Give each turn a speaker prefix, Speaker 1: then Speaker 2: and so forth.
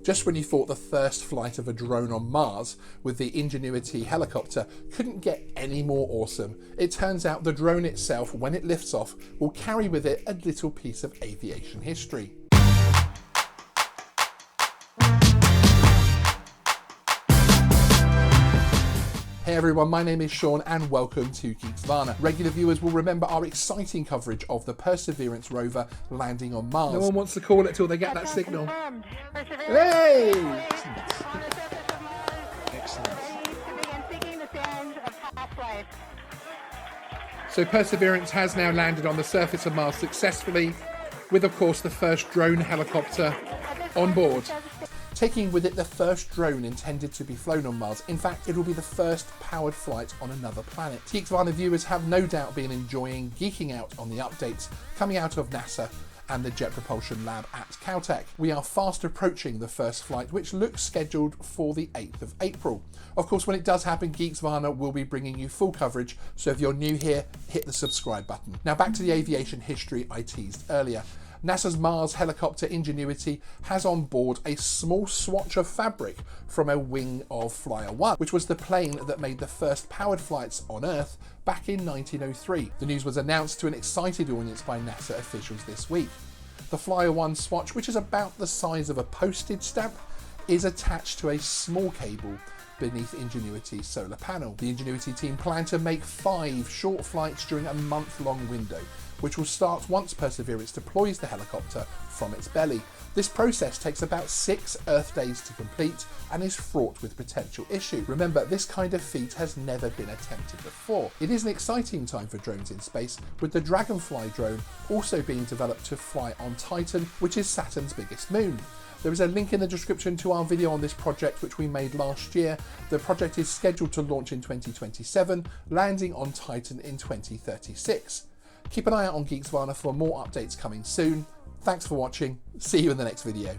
Speaker 1: Just when you thought the first flight of a drone on Mars with the Ingenuity helicopter couldn't get any more awesome, it turns out the drone itself, when it lifts off, will carry with it a little piece of aviation history. Hey everyone, my name is Sean and welcome to Geeksvana. Regular viewers will remember our exciting coverage of the Perseverance rover landing on Mars. No one wants to call it till they get that signal. Hey! Excellent. So Perseverance has now landed on the surface of Mars successfully, with of course the first drone helicopter on board. Taking with it the first drone intended to be flown on Mars. In fact, it will be the first powered flight on another planet. Geeksvana viewers have no doubt been enjoying geeking out on the updates coming out of NASA and the Jet Propulsion Lab at Caltech. We are fast approaching the first flight, which looks scheduled for the 8th of April. Of course, when it does happen, Geeksvana will be bringing you full coverage, so if you're new here, hit the subscribe button. Now back to the aviation history I teased earlier. NASA's Mars helicopter Ingenuity has on board a small swatch of fabric from a wing of Flyer 1, which was the plane that made the first powered flights on Earth back in 1903. The news was announced to an excited audience by NASA officials this week. The Flyer 1 swatch, which is about the size of a postage stamp, is attached to a small cable beneath Ingenuity's solar panel. The Ingenuity team plan to make 5 short flights during a month-long window, which will start once Perseverance deploys the helicopter from its belly. This process takes about 6 Earth days to complete and is fraught with potential issue. Remember, this kind of feat has never been attempted before. It is an exciting time for drones in space, with the Dragonfly drone also being developed to fly on Titan, which is Saturn's biggest moon. There is a link in the description to our video on this project, which we made last year. The project is scheduled to launch in 2027, landing on Titan in 2036. Keep an eye out on Geeksvana for more updates coming soon. Thanks for watching. See you in the next video.